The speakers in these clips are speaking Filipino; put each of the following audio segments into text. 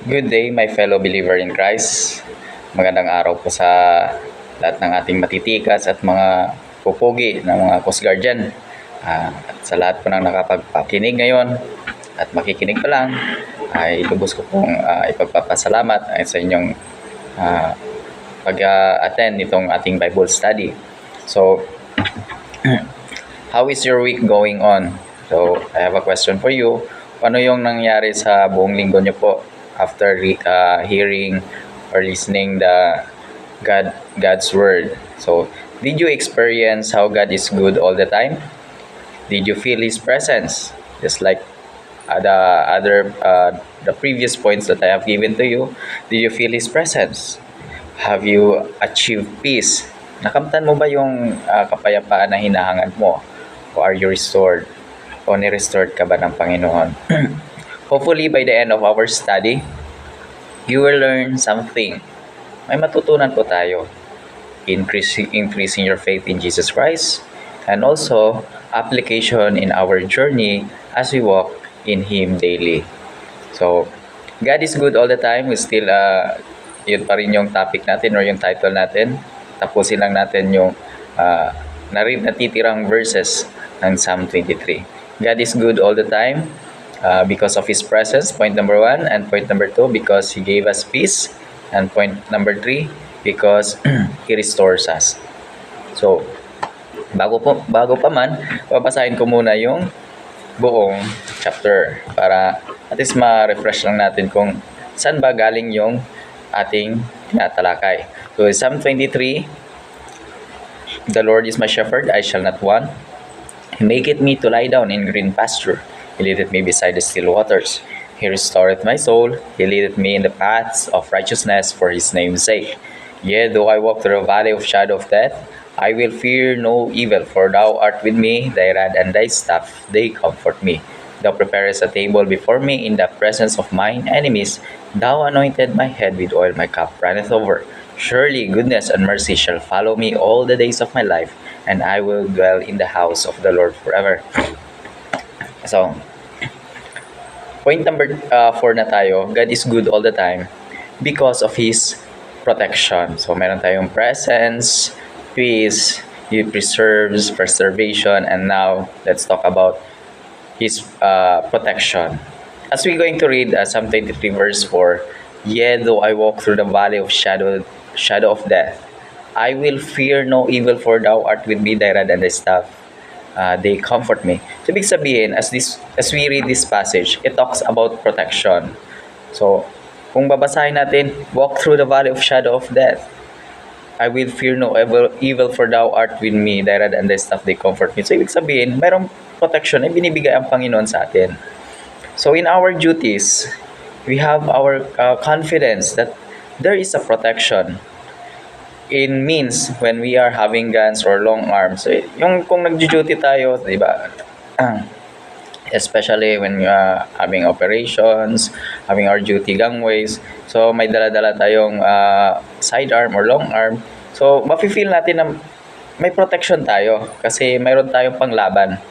Good day, my fellow believer in Christ. Magandang araw po sa lahat ng ating matitikas at mga pupugi ng mga Coast Guard dyan. At sa lahat po ng nakapagpakinig ngayon at makikinig pa lang, ay lubos ko pong ipagpapasalamat sa inyong pag-attend nitong ating Bible study. So, how is your week going on? So, I have a question for you. Ano yung nangyari sa buong linggo nyo po after hearing or listening God's word? So, did you experience how God is good all the time? Did you feel His presence? Just like the previous points that I have given to you, did you feel His presence? Have you achieved peace? Nakamtan mo ba yung kapayapaan na hinahangad mo? O are you restored? O ni-restored ka ba ng Panginoon? Hopefully, by the end of our study, you will learn something. May matutunan po tayo. Increasing your faith in Jesus Christ, and also application in our journey as we walk in Him daily. So, God is good all the time. We still, yun pa rin yung topic natin or yung title natin. Tapusin lang natin yung natitirang verses ng Psalm 23. God is good all the time because of His presence, point number 1. And point number 2, because He gave us peace. And point number 3, because He restores us. So, bago pa man, babasahin ko muna yung buong chapter para at least ma-refresh lang natin kung saan ba galing yung ating tinatalakay. So, Psalm 23, the Lord is my shepherd, I shall not want. He maketh me to lie down in green pasture. He leadeth me beside the still waters. He restoreth my soul. He leadeth me in the paths of righteousness for His name's sake. Yea, though I walk through the valley of shadow of death, I will fear no evil, for Thou art with me. Thy rod and Thy staff, they comfort me. Thou preparest a table before me in the presence of mine enemies. Thou anointed my head with oil, my cup runneth over. Surely goodness and mercy shall follow me all the days of my life, and I will dwell in the house of the Lord forever. So, point number 4 na tayo. God is good all the time because of His protection. So, meron tayong presence, peace, He preserves, preservation, and now, let's talk about His protection. As we're going to read Psalm 23 verse 4, Yea, though I walk through the valley of shadow of death, I will fear no evil, for Thou art with me. Thy rod and Thy staff, they comfort me. So, ibig sabihin, as we read this passage, it talks about protection. So, kung babasahin natin, walk through the valley of shadow of death, I will fear no evil, for Thou art with me. Thy rod and Thy staff, they comfort me. So, ibig sabihin, mayroong protection na binibigay ang Panginoon sa atin. So, in our duties, we have our confidence that there is a protection. In means when we are having guns or long arms. So, yung kung nag-duty tayo, di ba? Especially when having operations, having our duty gangways. So, may dala-dala tayong sidearm or long arm. So, mafe-feel natin na may protection tayo kasi mayroon tayong panglaban.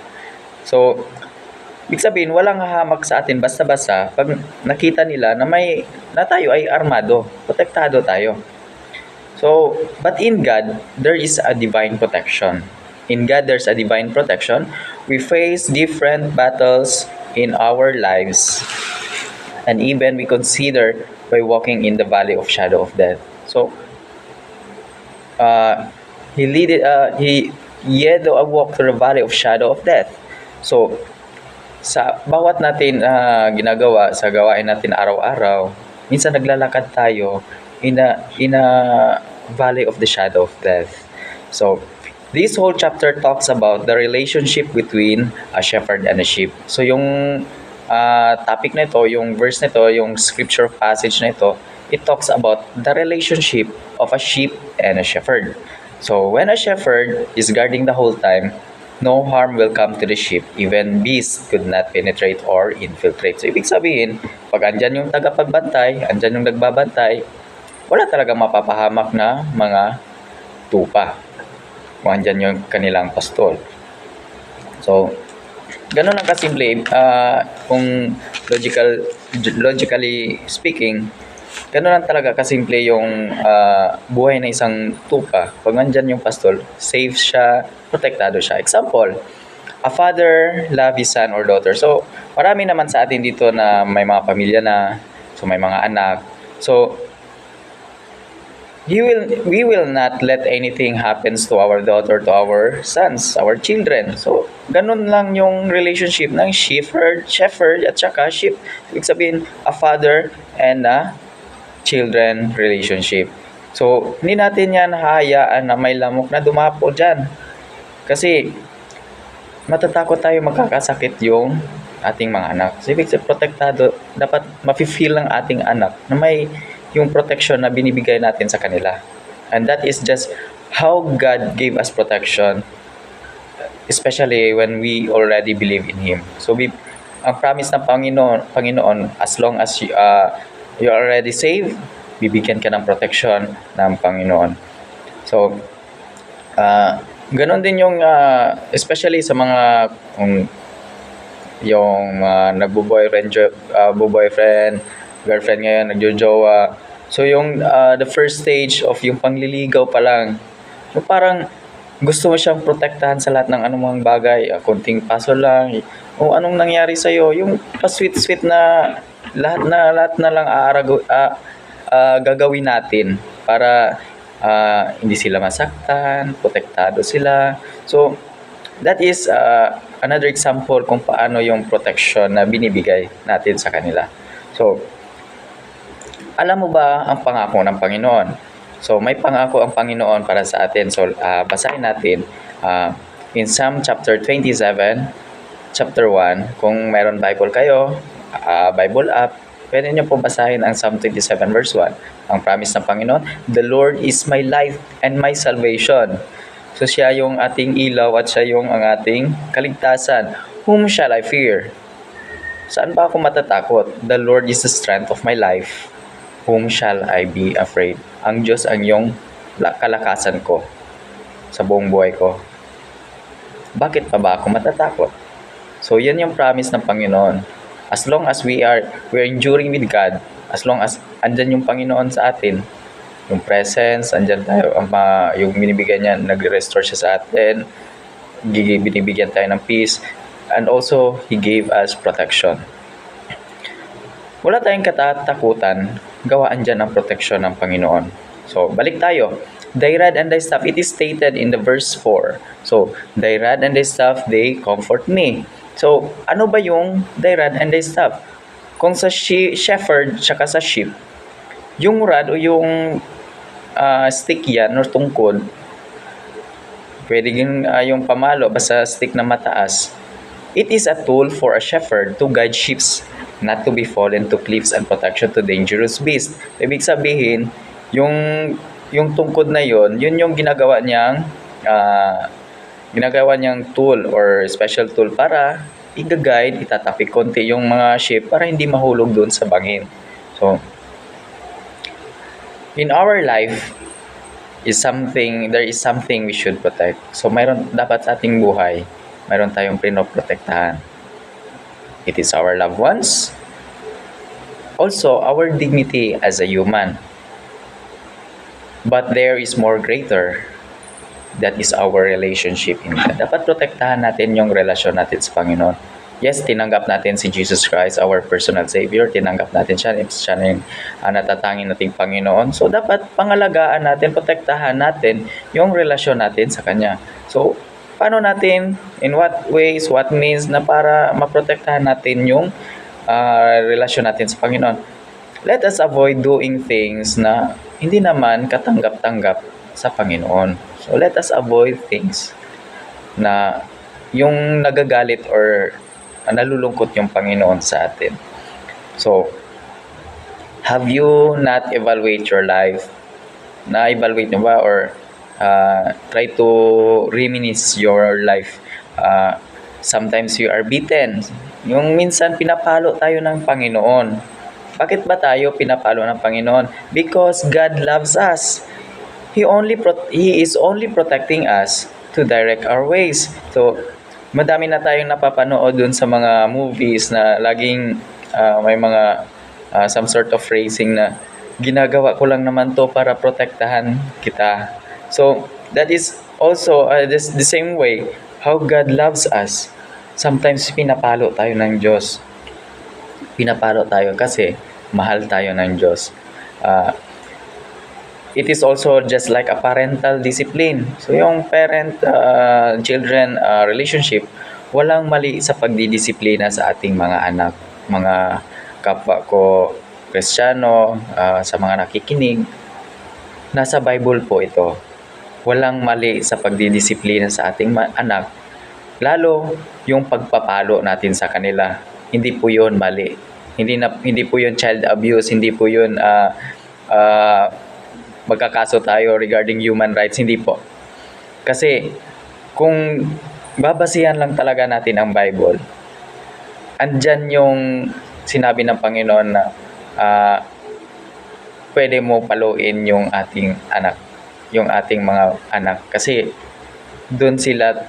So, ibig sabihin, walang hahamak sa atin basta-basta pag nakita nila na tayo ay armado, protektado tayo. So, but in God, there is a divine protection. In God, there's a divine protection. We face different battles in our lives, and even we consider by walking in the valley of shadow of death. So, yea, though I walk through the valley of shadow of death. So, sa bawat natin ginagawa, sa gawain natin araw-araw, minsan naglalakad tayo in a valley of the shadow of death. So, this whole chapter talks about the relationship between a shepherd and a sheep. So, yung topic na ito, yung verse na ito, yung scripture passage na ito, it talks about the relationship of a sheep and a shepherd. So, when a shepherd is guarding the whole time, no harm will come to the sheep. Even beasts could not penetrate or infiltrate. So, ibig sabihin, pag andyan yung tagapagbantay, andyan yung nagbabantay, wala talagang mapapahamak na mga tupa kung andyan yung kanilang pastol. So, Ganun lang kasimple. Kung logically speaking, ganun lang talaga kasimple yung buhay ng isang tupa. Pag nandyan yung pastol, safe siya, protektado siya. Example, a father love his son or daughter. So, marami naman sa atin dito na may mga pamilya na, so may mga anak. So, we will not let anything happens to our daughter, to our sons, our children. So, ganun lang yung relationship ng shepherd at saka sheep. Ibig sabihin, a father and a children relationship. So, hindi natin yan hayaan na may lamok na dumapo dyan. Kasi, matatakot tayo magkakasakit yung ating mga anak. So, ibig sabihin, protektado, dapat mafe-feel ng ating anak na may yung protection na binibigay natin sa kanila. And that is just how God gave us protection, especially when we already believe in Him. So, ang promise ng Panginoon, as long as you are already saved, bibigyan ka ng protection ng Panginoon. So, ganon din yung, especially sa mga yung nagbo-boyfriend, girlfriend ngayon, nagjojowa. So yung the first stage of yung pangliligaw pa lang, yung parang gusto mo siyang protektahan sa lahat ng anumang bagay, konting paso lang, o anong nangyari sa iyo, yung pa-sweet na lahat na lang gagawin natin para hindi sila masaktan, protektado sila. So that is another example kung paano yung protection na binibigay natin sa kanila. So, alam mo ba ang pangako ng Panginoon? So, may pangako ang Panginoon para sa atin. So, basahin natin in Psalm chapter 27, chapter 1. Kung meron Bible kayo, Bible app, pwede niyo po basahin ang Psalm 27 verse 1. Ang promise ng Panginoon, "The Lord is my life and my salvation." So, siya yung ating ilaw at siya yung ang ating kaligtasan. Whom shall I fear? Saan ba ako matatakot? The Lord is the strength of my life. Whom shall I be afraid? Ang Diyos ang yung kalakasan ko sa buong buhay ko. Bakit pa ba ako matatakot? So, yan yung promise ng Panginoon. As long as we're enduring with God, as long as andyan yung Panginoon sa atin, yung presence, andyan tayo, yung binibigyan niya, nagre-restore siya sa atin, binibigyan tayo ng peace, and also, He gave us protection. Wala tayong katatakutan, gawaan dyan ang protection ng Panginoon. So, balik tayo. Thy rod and thy staff, it is stated in the verse 4. So, thy rod and thy staff, they comfort me. So, ano ba yung thy rod and thy staff? Kung sa shepherd, tsaka sa sheep, yung rod o yung stick yan or tungkod, pwede yung pamalo basta stick na mataas. It is a tool for a shepherd to guide sheep not to be fallen to cliffs and protection to dangerous beasts. Ibig sabihin, yung tungkod na yun yung ginagawa niyang tool or special tool para i-guide, itatapik konti yung mga sheep para hindi mahulog doon sa bangin. So, in our life, there is something we should protect. So, mayroon dapat sa ating buhay, mayroon tayong pinoprotektahan. It is our loved ones. Also, our dignity as a human. But there is more greater. That is our relationship in God. Dapat protektahan natin yung relasyon natin sa Panginoon. Yes, tinanggap natin si Jesus Christ, our personal Savior. Tinanggap natin siya na yung natatanging nating Panginoon. So, dapat pangalagaan natin, protektahan natin yung relasyon natin sa Kanya. So, paano natin, in what ways, what means na para maprotektahan natin yung relasyon natin sa Panginoon? Let us avoid doing things na hindi naman katanggap-tanggap sa Panginoon. So, let us avoid things na yung nagagalit or nalulungkot yung Panginoon sa atin. So, have you not evaluate your life? Na-evaluate nyo ba or try to reminisce your life? Sometimes you are beaten. Yung minsan pinapalo tayo ng Panginoon. Bakit ba tayo pinapalo ng Panginoon? Because God loves us. He is only protecting us to direct our ways. So, madami na tayong napapanood dun sa mga movies na laging may mga some sort of phrasing na ginagawa ko lang naman to para protektahan kita. So that is also the same way how God loves us. Sometimes pinapalo tayo ng Diyos. Pinapalo tayo kasi mahal tayo ng Diyos. It is also just like a parental discipline. So yung parent-children relationship, walang mali sa pagdidisiplina sa ating mga anak, mga kapwa ko Kristiyano, sa mga nakikinig. Nasa Bible po ito. Walang mali sa pagdidisiplina sa ating anak, lalo yung pagpapalo natin sa kanila. Hindi po 'yon mali. Hindi po 'yon child abuse, hindi po 'yon magkakaso tayo regarding human rights, hindi po. Kasi kung babasihan lang talaga natin ang Bible, andyan yung sinabi ng Panginoon na pwede mo paluin yung ating anak, yung ating mga anak, kasi doon sila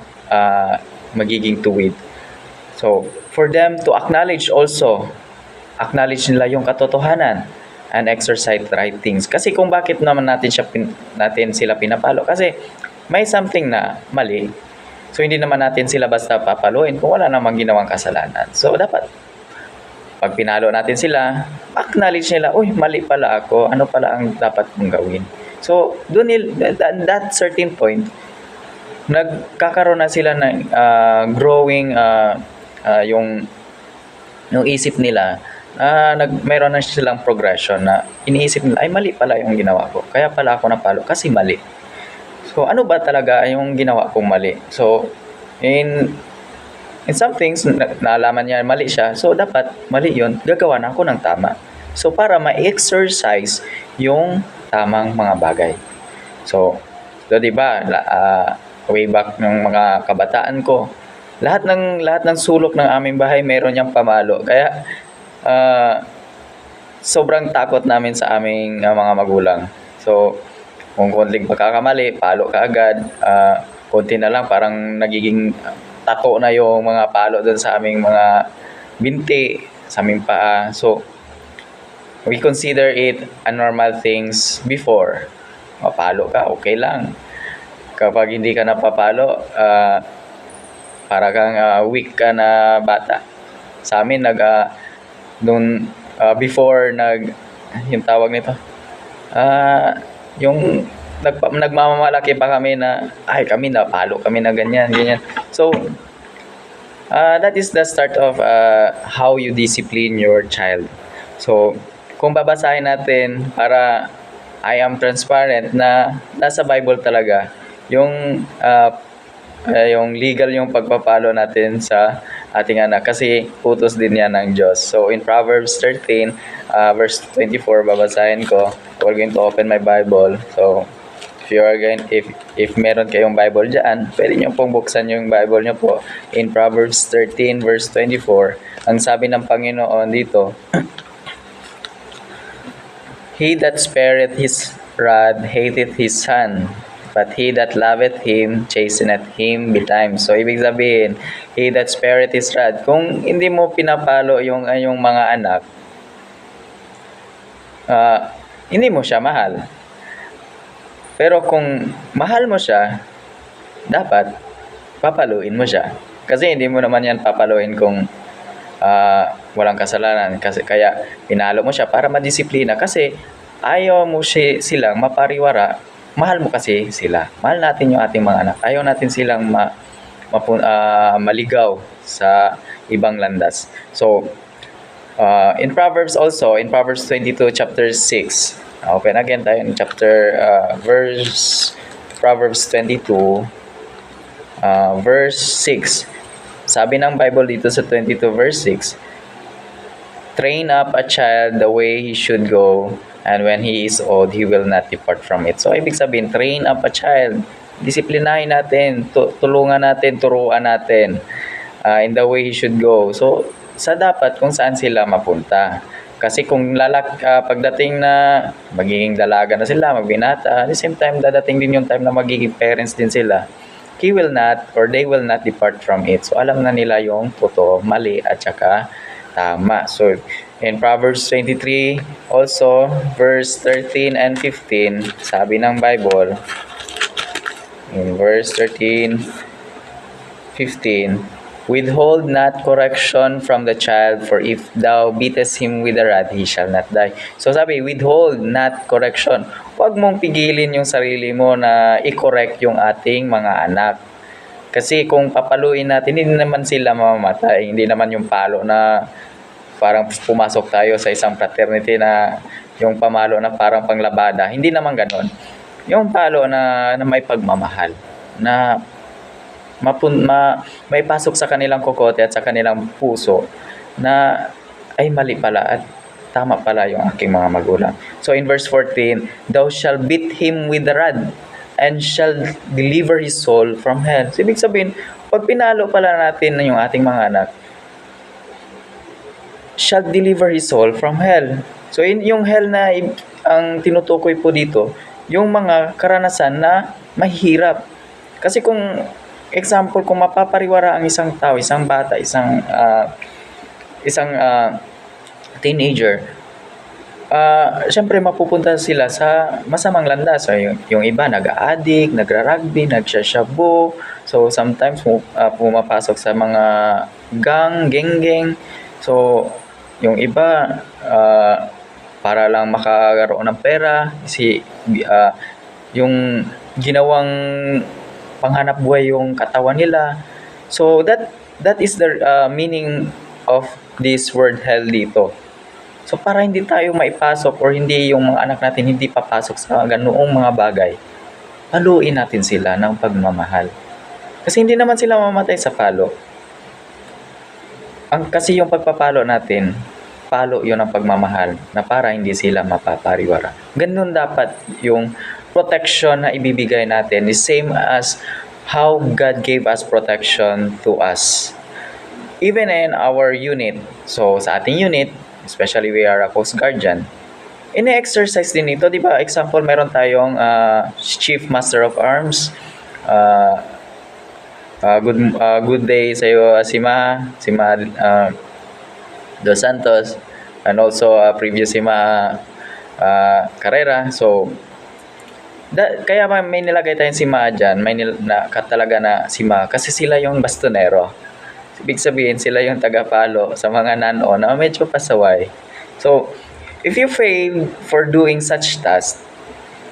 magiging tuwid. So, for them to acknowledge nila yung katotohanan and exercise right things. Kasi kung bakit naman natin sila pinapalo, kasi may something na mali. So hindi naman natin sila basta papaluin kung wala namang ginawang kasalanan. So dapat pag pinalo natin sila, acknowledge nila, uy, mali pala ako, ano pala ang dapat kong gawin. So doon that certain point, nagkakaroon na sila ng growing yung isip nila, mayroon na silang progression na iniisip nila, ay mali pala yung ginawa ko. Kaya pala ako napalo kasi mali. So ano ba talaga yung ginawa kong mali? So in some things, naalaman niya mali siya. So dapat mali yun, gagawa na ako ng tama. So para ma-exercise yung tamang mga bagay. So diba, way back ng mga kabataan ko, lahat ng sulok ng aming bahay meron niyang pamalo. Kaya sobrang takot namin sa aming mga magulang. So kung konting pagkakamali, palo ka agad. Konti na lang, parang nagiging tako na yung mga palo doon sa aming mga binti, sa aming paa. So we consider it a normal things before. Mapalo ka, okay lang. Kapag hindi ka napapalo, para kang weak ka na bata. Sa amin, before yung tawag nito, yung nagmamamalaki pa kami na, ay kami napalo kami na ganyan. So, that is the start of how you discipline your child. So, kung babasahin natin para I am transparent na nasa Bible talaga yung legal yung pagpapalo natin sa ating anak, kasi utos din yan ng Diyos. So in Proverbs 13 verse 24, babasahin ko. We're going to open my Bible. So if meron kayong Bible dyan, pwede nyo pong buksan yung Bible nyo po. In Proverbs 13 verse 24, ang sabi ng Panginoon dito, He that spareth his rod hateth his son, but he that loveth him chasteneth him betimes. So ibig sabihin, he that spareth his rod, kung hindi mo pinapalo yung mga anak, hindi mo siya mahal. Pero kung mahal mo siya, dapat papaluin mo siya. Kasi hindi mo naman yan papaluin kung walang kasalanan. Kasi kaya pinalo mo siya para madisiplina, kasi ayaw mo silang mapariwara. Mahal mo kasi sila. Mahal natin yung ating mga anak. Ayaw natin silang maligaw sa ibang landas. So in Proverbs also, in Proverbs 22 chapter 6, open again tayo in Proverbs 22 verse 6. Sabi ng Bible dito sa 22 verse 6, train up a child the way he should go, and when he is old, he will not depart from it. So, ibig sabihin, train up a child. Disiplinahin natin, tulungan natin, turuan natin in the way he should go. So, sa dapat kung saan sila mapunta. Kasi kung pagdating na magiging dalaga na sila, magbinata, at the same time, dadating din yung time na magiging parents din sila. he will not or they will not depart from it. So alam na nila yung totoo, mali at saka tama. So in Proverbs 23 also verse 13 and 15, sabi ng Bible in verse 13, 15, withhold not correction from the child, for if thou beatest him with a rod, he shall not die. So sabi, withhold not correction. Huwag mong pigilin yung sarili mo na i-correct yung ating mga anak. Kasi kung papaluin natin, hindi naman sila mamamatay. Hindi naman yung palo na parang pumasok tayo sa isang fraternity na yung pamalo na parang panglabada. Hindi naman ganon. Yung palo na may pagmamahal. Na may pasok sa kanilang kokote at sa kanilang puso na ay mali pala at tama pala yung aking mga magulang. So in verse 14, thou shall beat him with the rod and shall deliver his soul from hell. So, ibig sabihin, pag pinalo pala natin yung ating mga anak, shall deliver his soul from hell. So yung hell na ang tinutukoy po dito, yung mga karanasan na mahirap. Kasi kung example, kung mapapariwara ang isang tao, isang bata, isang teenager, syempre mapupunta sila sa masamang landas. So, yung iba nag-a-addict, nagra-rugby, nagsashabu. So sometimes pumapasok sa mga geng-geng. So yung iba para lang makakaroon ng pera, yung ginawang panghanap buhay yung katawan nila. So that is the meaning of this word hell dito. So para hindi tayo maipasok or hindi yung mga anak natin hindi papasok sa ganoong mga bagay, paluin natin sila ng pagmamahal. Kasi hindi naman sila mamamatay sa palo. Kasi yung pagpapalo natin, palo yun ang pagmamahal na para hindi sila mapapariwara. Ganun dapat yung protection na ibibigay natin is same as how God gave us protection to us. Even in our unit, so sa ating unit, especially we are a Coast Guardian, ini-exercise din ito, di ba? Example, meron tayong Chief Master of Arms. Good day sa iyo, Sima Dos Santos, and also previous Sima Carrera. So kaya may nilagay tayong Sima dyan, talaga na Sima, kasi sila yung bastonero. Ibig sabihin, sila yung tagapalo sa mga nano na medyo pasaway. So if you fail for doing such task,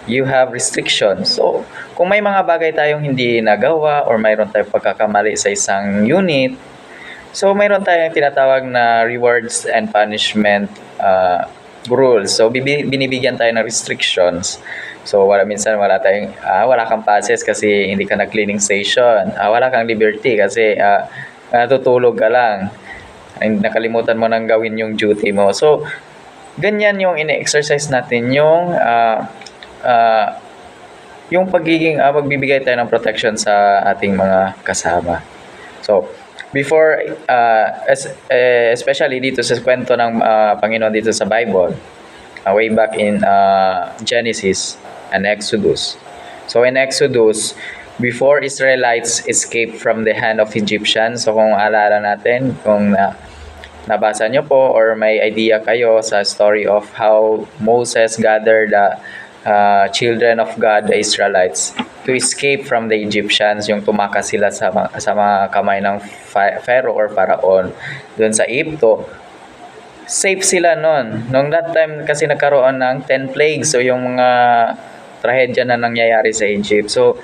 you have restrictions. So kung may mga bagay tayong hindi nagawa or mayroon tayong pagkakamali sa isang unit, so mayroon tayong tinatawag na rewards and punishment rules. So binibigyan tayo ng restrictions. So minsan wala kang passes kasi hindi ka nag-cleaning station. Wala kang liberty kasi natutulog ka lang. Nakalimutan mo nang gawin yung duty mo. So ganyan yung ine-exercise natin yung pagiging magbibigay tayo ng protection sa ating mga kasama. So before especially dito sa kwento ng Panginoon dito sa Bible, way back in Genesis and Exodus. So in Exodus, before Israelites escaped from the hand of Egyptians, so kung alala natin, kung nabasa nyo po or may idea kayo sa story of how Moses gathered the children of God, the Israelites, to escape from the Egyptians, yung tumakas sila sa mga kamay ng Pharaoh or Pharaon doon sa Egypto. Safe sila noon. Nung that time kasi nagkaroon ng 10 plagues, so yung mga trahedya na nangyayari sa Egypt. So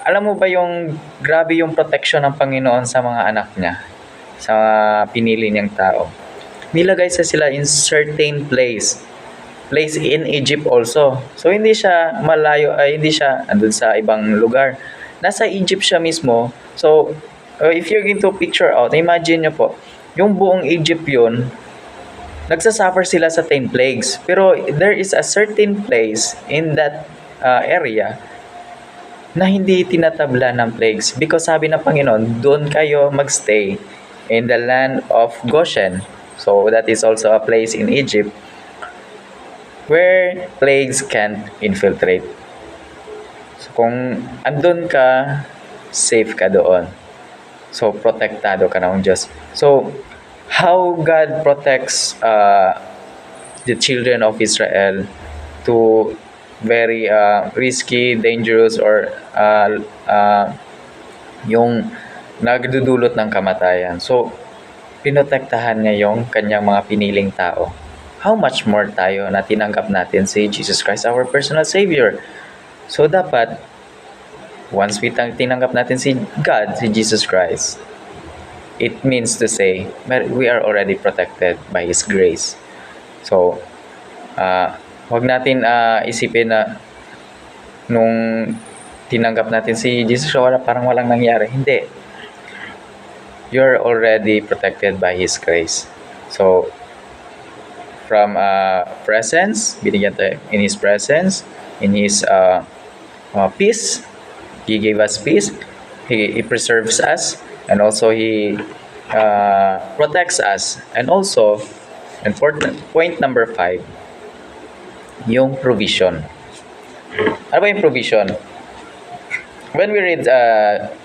alam mo ba yung grabe yung protection ng Panginoon sa mga anak niya, sa pinili niyang tao. Nilagay sila in certain place in Egypt also. So hindi siya malayo, hindi siya andun sa ibang lugar. Nasa Egypt siya mismo. So if you're going to picture out, imagine nyo po, yung buong Egypt yun, nagsasuffer sila sa 10 plagues. Pero there is a certain place in that area na hindi tinatabla ng plagues. Because sabi ng Panginoon, doon kayo magstay in the land of Goshen. So that is also a place in Egypt where plagues can't infiltrate. So kung andun ka, safe ka doon. So, protektado ka ng Diyos. So, how God protects the children of Israel to very risky, dangerous, or yung nagdudulot ng kamatayan. So, pinotektahan niya yung kanyang mga piniling tao. How much more tayo na tinanggap natin si Jesus Christ, our personal Savior. So, dapat, once we tinanggap natin si God, si Jesus Christ, it means to say, we are already protected by His grace. So, huwag natin isipin na nung tinanggap natin si Jesus, parang walang nangyari. Hindi. You're already protected by His grace. So, from presence, binigyan tayo in His presence, in His peace. He gave us peace. He preserves us, and also He protects us. And also, important point number 5, yung provision. Ano ba yung provision? When we read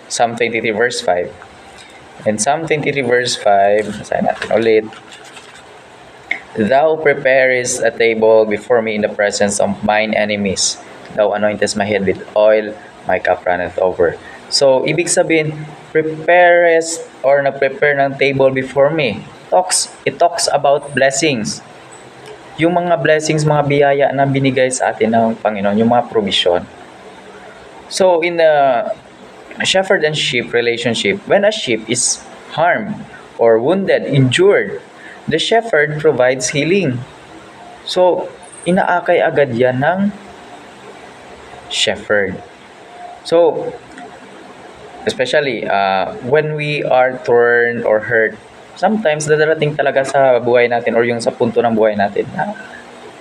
Psalm 23 verse 5, in Psalm 23 verse 5, basahin natin ulit. Thou preparest a table before me in the presence of mine enemies. Thou anointest my head with oil, my cup runneth over. So, ibig sabihin, preparest or nag-prepare ng table before me. It talks about blessings. Yung mga blessings, mga biyaya na binigay sa atin ng Panginoon, yung mga provision. So, in the shepherd and sheep relationship, when a sheep is harmed or wounded, injured, the shepherd provides healing. So, inaakay agad yan ng shepherd. So, especially when we are torn or hurt, sometimes dadarating talaga sa buhay natin or yung sa punto ng buhay natin na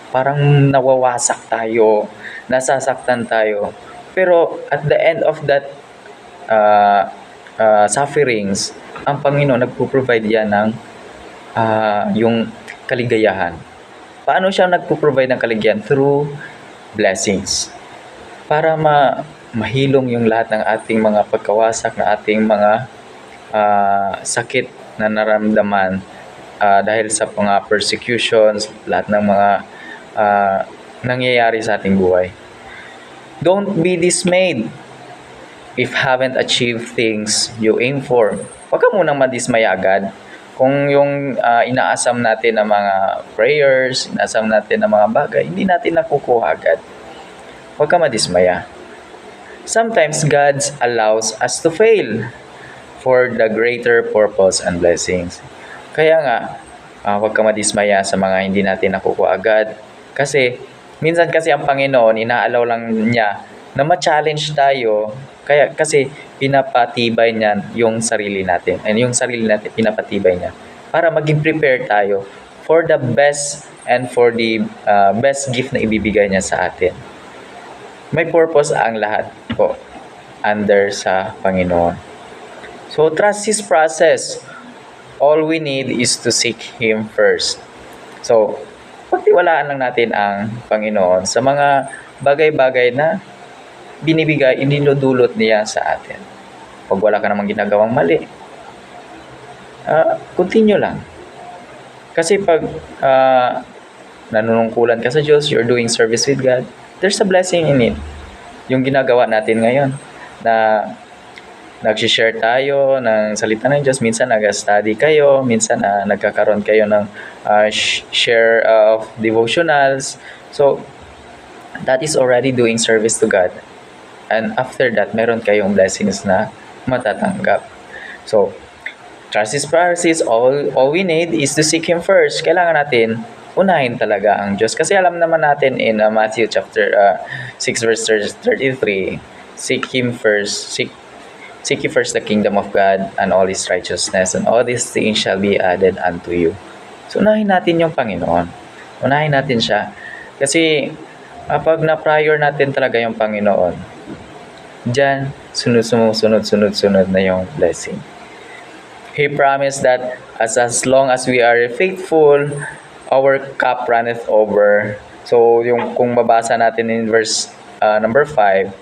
parang nawawasak tayo, nasasaktan tayo. Pero at the end of that sufferings, ang Panginoon nagpo-provide yan ng yung kaligayahan. Paano siya nagpo-provide ng kaligayahan? Through blessings. Para mahilong yung lahat ng ating mga pagkawasak, na ating mga sakit na naramdaman dahil sa mga persecutions, lahat ng mga nangyayari sa ating buhay. Don't be dismayed if haven't achieved things you aim for. Huwag ka munang madismaya agad. Kung yung inaasam natin ng mga prayers, inaasam natin ng mga bagay, hindi natin nakukuha agad. Huwag ka madismaya. Sometimes God allows us to fail for the greater purpose and blessings. Kaya nga, huwag ka madismaya sa mga hindi natin nakukuha agad. Kasi, minsan kasi ang Panginoon, inaalaw lang niya na ma-challenge tayo. Kasi pinapatibay niya yung sarili natin. And yung sarili natin, pinapatibay niya. Para maging prepare tayo for the best and for the best gift na ibibigay niya sa atin. May purpose ang lahat po under sa Panginoon. So, trust His process. All we need is to seek Him first. So, pagtiwalaan lang natin ang Panginoon sa mga bagay-bagay na binibigay, iniludulot niya sa atin. Pag wala ka namang ginagawang mali, continue lang. Kasi pag nanunungkulan ka sa Diyos, you're doing service with God, there's a blessing in it. Yung ginagawa natin ngayon, na nag-share tayo ng salita ng Diyos, minsan nag-study kayo, minsan nagkakaroon kayo ng share of devotionals. So, that is already doing service to God. And after that, meron kayong blessings na matatanggap. So, trust His process. All we need is to seek Him first. Kailangan natin unahin talaga ang Diyos. Kasi alam naman natin in Matthew chapter 6 verse 33, seek Him first, seek ye first the kingdom of God and all His righteousness, and all these things shall be added unto you. So, unahin natin yung Panginoon. Unahin natin siya. Kasi, pag na-prior natin talaga yung Panginoon, diyan, sunod na yung blessing. He promised that as long as we are faithful, our cup runneth over. So, yung kung mabasa natin in verse number 5,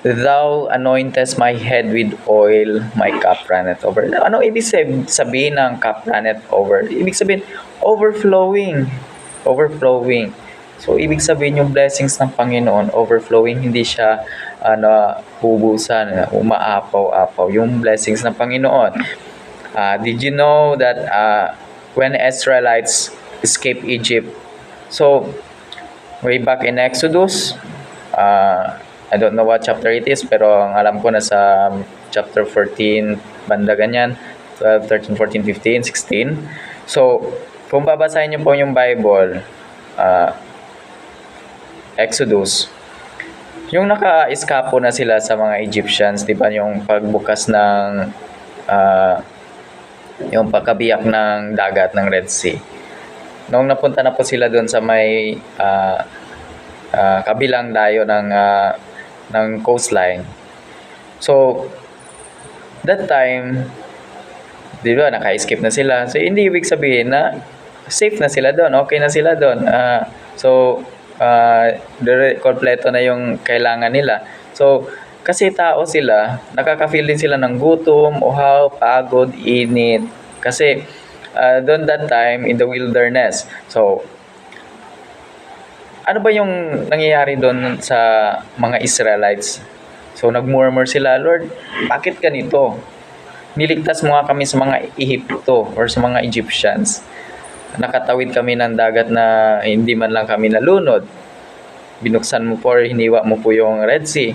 Thou anointest my head with oil, my cup runneth over. Ano ibig sabihin ng cup runneth over? Ibig sabihin, overflowing. Overflowing. So, ibig sabihin yung blessings ng Panginoon, overflowing, hindi siya hubusan, umaapaw-apaw. Yung blessings ng Panginoon. Did you know that when Israelites escaped Egypt, so way back in Exodus, I don't know what chapter it is, pero ang alam ko na sa chapter 14, banda ganyan, 12, 13, 14, 15, 16. So, kung babasahin niyo po yung Bible, Exodus, yung naka-eskapo na sila sa mga Egyptians, di ba, yung pagbukas ng yung pagkabiyak ng dagat ng Red Sea. Noong napunta na po sila doon sa may kabilang dayo ng coastline. So, that time, di ba, naka-escape na sila. So, hindi ibig sabihin na safe na sila doon, okay na sila doon. Kompleto na yung kailangan nila. So, kasi tao sila, nakaka-feel din sila ng gutom, uhaw, pagod, init. Kasi, doon that time, in the wilderness. So, ano ba yung nangyayari doon sa mga Israelites? So, nagmurmur sila, Lord, bakit ganito? Niligtas mo nga kami sa mga Ehipto or sa mga Egyptians. Nakatawid kami ng dagat na hindi man lang kami nalunod. Binuksan mo po or hiniwa mo po yung Red Sea.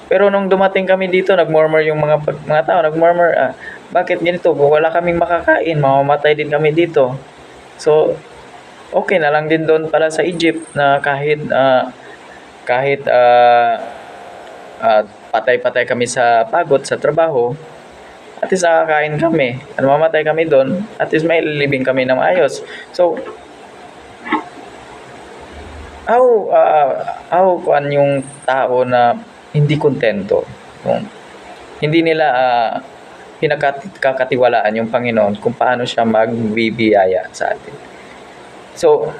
Pero nung dumating kami dito, nagmurmur yung mga tao, nagmurmur, bakit ganito? Wala kaming makakain, mamamatay din kami dito. So, okay na lang din doon pala sa Egypt na kahit patay-patay kami sa pagod sa trabaho, at least nakakain kami. At mamatay kami doon, at least may living kami ng maayos. So, how kuan yung tao na hindi kontento? Hindi nila pinagkakatiwalaan yung Panginoon kung paano siya magbibiyaya sa atin. So,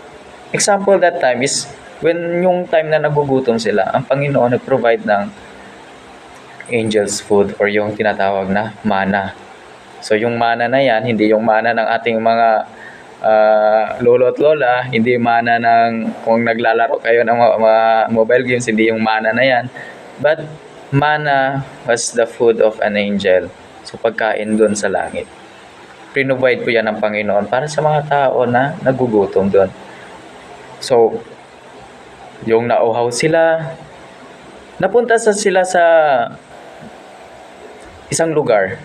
example that time is when yung time na nagugutom sila, ang Panginoon nag-provide ng angel's food or yung tinatawag na mana. So, yung mana na yan, hindi yung mana ng ating mga lolo at lola, hindi mana ng kung naglalaro kayo ng mga mobile games, hindi yung mana na yan. But, mana was the food of an angel. So, pagkain dun sa langit. Provide po yan ng Panginoon para sa mga tao na nagugutom doon. So, yung nauhaw sila, napunta sila sa isang lugar.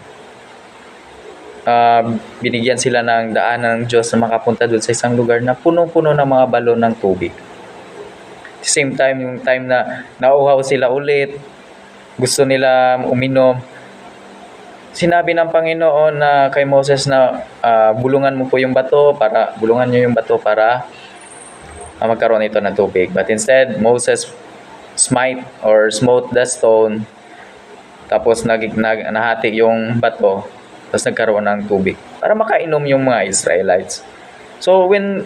Binigyan sila ng daan ng Diyos na makapunta doon sa isang lugar na punong-puno ng mga balon ng tubig. At the same time, yung time na nauhaw sila ulit, gusto nila uminom, sinabi ng Panginoon na kay Moses na bulungan niyo yung bato para magkaroon ito ng tubig. But instead, Moses smote the stone, tapos nahati yung bato, tapos nagkaroon ng tubig para makainom yung mga Israelites. So when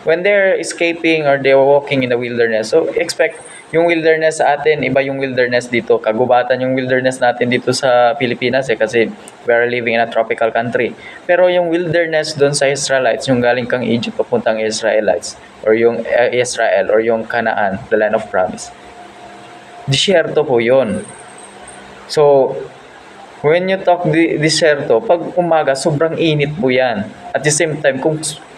they're escaping or they're walking in the wilderness, so expect yung wilderness sa atin, iba yung wilderness dito. Kagubatan yung wilderness natin dito sa Pilipinas kasi we are living in a tropical country. Pero yung wilderness doon sa Israelites, yung galing kang Egypt papuntang Israelites, or yung Israel, or yung Canaan, the land of promise. Disyerto po yun. So, when you talk disyerto, pag umaga, sobrang init po yan. At the same time,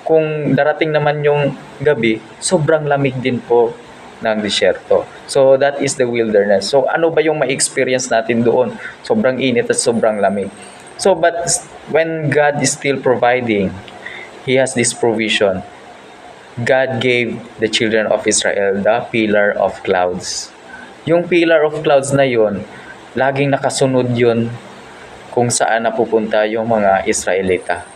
kung darating naman yung gabi, sobrang lamig din po ng disyerto. So, that is the wilderness. So, ano ba yung ma-experience natin doon? Sobrang init at sobrang lamig. So, but when God is still providing, He has this provision. God gave the children of Israel the pillar of clouds. Yung pillar of clouds na yun, laging nakasunod yun kung saan napupunta yung mga Israelita.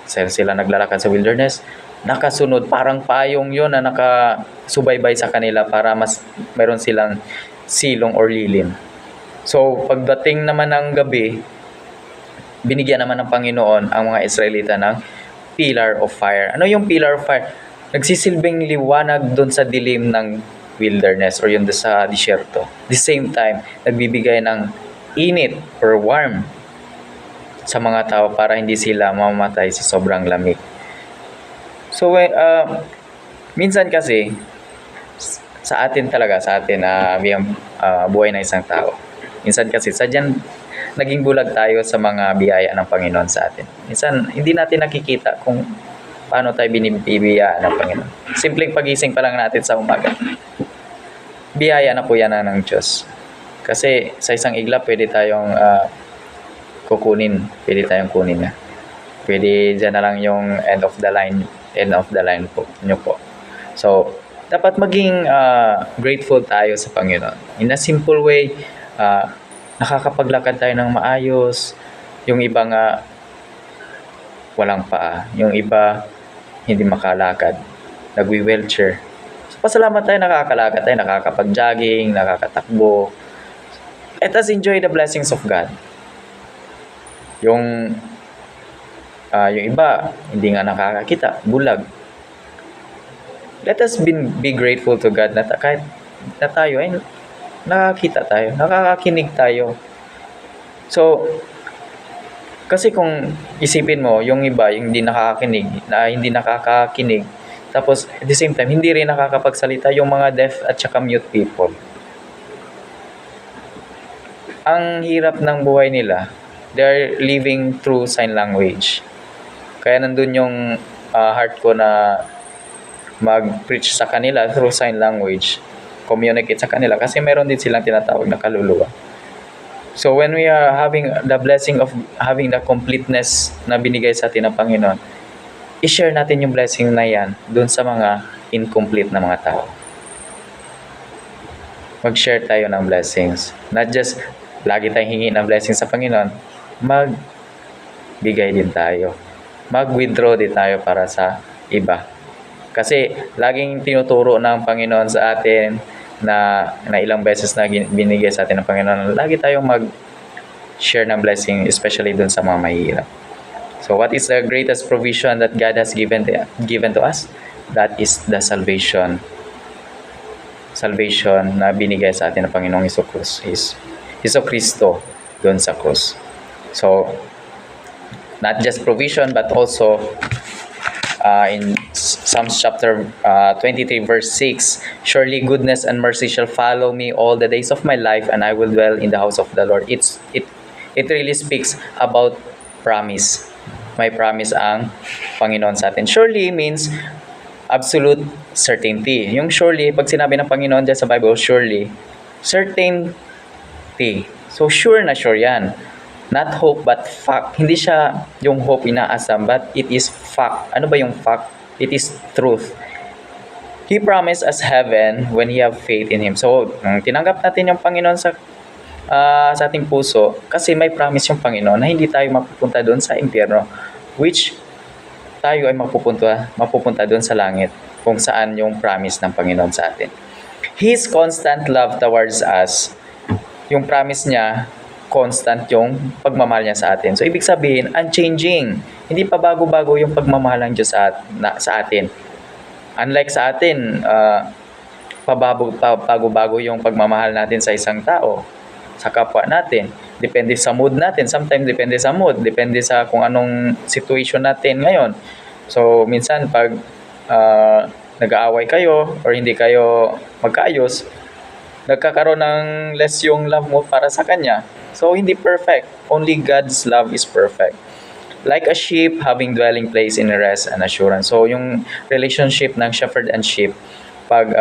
Sila naglalakad sa wilderness, nakasunod, parang payong yun na nakasubaybay sa kanila para mas meron silang silong or lilim. So, pagdating naman ng gabi, binigyan naman ng Panginoon ang mga Israelita ng pillar of fire. Ano yung pillar of fire? Nagsisilbing liwanag doon sa dilim ng wilderness or yung sa disyerto. The same time, nagbibigay ng init or warm sa mga tao para hindi sila mamamatay sa sobrang lamig. So, minsan kasi, sa atin, buhay ng isang tao. Minsan kasi, sadyang naging bulag tayo sa mga biyaya ng Panginoon sa atin. Minsan, hindi natin nakikita kung paano tayo binibiyayaan ng Panginoon. Simpleng pagising pa lang natin sa umaga. Biyaya na po yan ng Diyos. Kasi sa isang iglap, pwede tayong Pwede tayong kunin na. Pwede dyan na lang yung end of the line po, nyo po. So, dapat maging grateful tayo sa Panginoon. In a simple way, nakakapaglakad tayo ng maayos. Yung iba nga, walang paa. Yung iba, hindi makalakad. Nagwi-wheelchair. So, pasalamat tayo, nakakalakad tayo, nakakapag-jogging, nakakatakbo. Let us enjoy the blessings of God. Yung iba, hindi nga nakakakita, bulag. Let us be grateful to God na kahit na tayo ay nakakita tayo, nakakakinig tayo. So, kasi kung isipin mo, yung iba, yung hindi nakakakinig, tapos at the same time, hindi rin nakakapagsalita yung mga deaf at saka mute people. Ang hirap ng buhay nila, they're living through sign language. Kaya nandun yung heart ko na mag-preach sa kanila through sign language, communicate sa kanila kasi meron din silang tinatawag na kaluluwa. So when we are having the blessing of having the completeness na binigay sa atin ng Panginoon, i-share natin yung blessing na yan dun sa mga incomplete na mga tao. Mag-share tayo ng blessings. Not just lagi tayong hingi ng blessing sa Panginoon, magbigay din tayo. Mag-withdraw din tayo para sa iba. Kasi laging tinuturo ng Panginoon sa atin na ilang beses na binigay sa atin ng Panginoon, lagi tayong mag-share ng blessing, especially dun sa mga mahihirap. So what is the greatest provision that God has given to us? That is the salvation. Salvation na binigay sa atin ng Panginoong Hesus Kristo doon sa krus. So, not just provision but also in Psalms chapter 23 verse 6, surely goodness and mercy shall follow me all the days of my life and I will dwell in the house of the Lord. It really speaks about promise. May promise ang Panginoon sa atin. Surely means absolute certainty. Yung surely, pag sinabi ng Panginoon dyan sa Bible, surely, certainty. So sure na sure yan. Not hope but fact. Hindi siya yung hope inaasam but it is fact. Ano ba yung fact? It is truth. He promised us heaven when we have faith in Him. So, tinanggap natin yung Panginoon sa ating puso kasi may promise yung Panginoon na hindi tayo mapupunta doon sa impyerno, which tayo ay mapupunta doon sa langit kung saan yung promise ng Panginoon sa atin. His constant love towards us, yung promise niya, constant yung pagmamahal niya sa atin. So, ibig sabihin, unchanging. Hindi pa bago-bago yung pagmamahal ng Diyos sa atin. Unlike sa atin, bago-bago yung pagmamahal natin sa isang tao, sa kapwa natin. Depende sa mood natin. Sometimes depende sa mood. Depende sa kung anong situation natin ngayon. So, minsan pag nag-aaway kayo or hindi kayo magkaayos, nagkakaroon ng less yung love mo para sa Kanya. So, hindi perfect. Only God's love is perfect. Like a sheep having dwelling place in rest and assurance. So, yung relationship ng shepherd and sheep, pag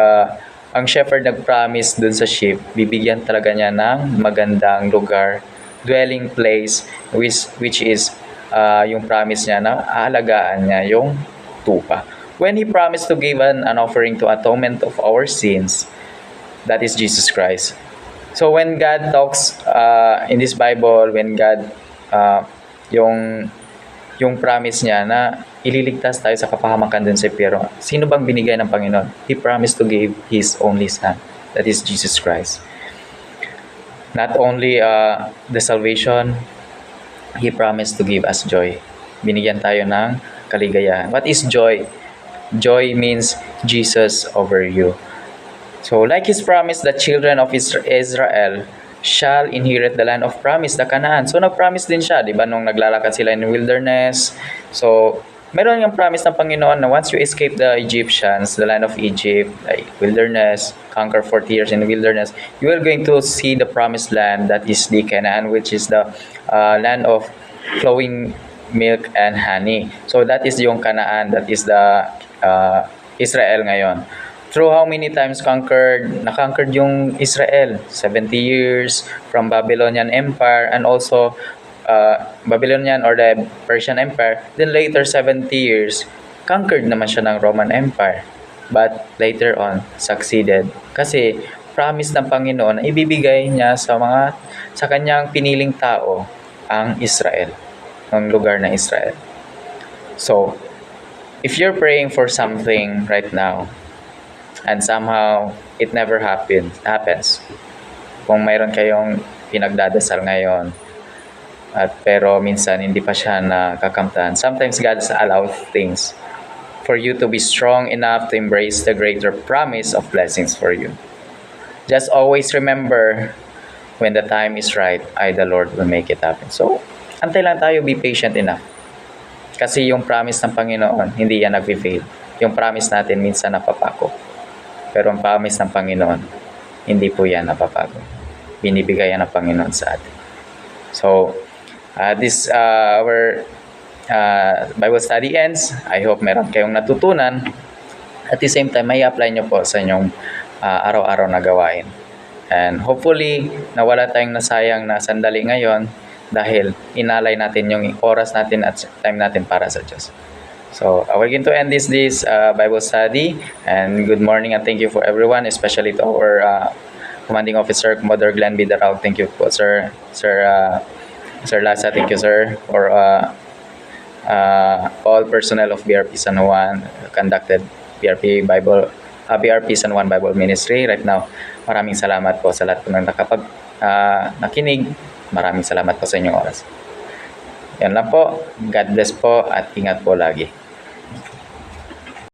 ang shepherd nag-promise dun sa sheep, bibigyan talaga niya ng magandang lugar, dwelling place, which is yung promise niya na aalagaan niya yung tupa. When He promised to give an offering to atonement of our sins, that is Jesus Christ. So when God talks in this Bible, when God yung promise niya na ililigtas tayo sa kapahamakan dun sa impyerno, sino bang binigay ng Panginoon? He promised to give His only Son, that is Jesus Christ. Not only the salvation, He promised to give us joy. Binigyan tayo ng kaligayahan. What is joy? Joy means Jesus over you. So, like His promise, the children of Israel shall inherit the land of promise, the Canaan. So, nag-promise din siya, di ba, nung naglalakad sila in wilderness. So, meron yung promise ng Panginoon na once you escape the Egyptians, the land of Egypt, like wilderness, conquer 40 years in the wilderness, you are going to see the promised land, that is the Canaan, which is the land of flowing milk and honey. So, that is yung Canaan, that is the Israel ngayon. Through how many times na-conquered yung Israel? 70 years from Babylonian Empire, and also Babylonian or the Persian Empire. Then later 70 years, conquered naman siya ng Roman Empire. But later on, succeeded. Kasi promise ng Panginoon na ibibigay niya sa kanyang piniling tao ang Israel, ang lugar na Israel. So, if you're praying for something right now, and somehow it never happens. Kung mayroon kayong pinagdadasal ngayon, pero minsan hindi pa siya nakakamtan, sometimes God allows things for you to be strong enough to embrace the greater promise of blessings for you. Just always remember, when the time is right, the Lord will make it happen. So, antay lang tayo, be patient enough. Kasi yung promise ng Panginoon, hindi yan nag-fail. Yung promise natin minsan napapako. Pero ang promise ng Panginoon, hindi po yan napapago. Binibigay yan ng Panginoon sa atin. So, this our Bible study ends. I hope meron kayong natutunan. At the same time, may apply nyo po sa inyong araw-araw na gawain. And hopefully, nawala tayong nasayang na sandali ngayon dahil inalay natin yung oras natin at time natin para sa Diyos. So, we're going to end this Bible study, and good morning and thank you for everyone, especially to our Commanding Officer, Commodore Glenn Bidarao. Thank you po, Sir Lasa. Thank you, sir, for all personnel of BRP San Juan conducted BRP San Juan Bible Ministry. Right now, maraming salamat po sa lahat po ng nakinig. Maraming salamat po sa inyong oras. Yan lang po. God bless po at ingat po lagi.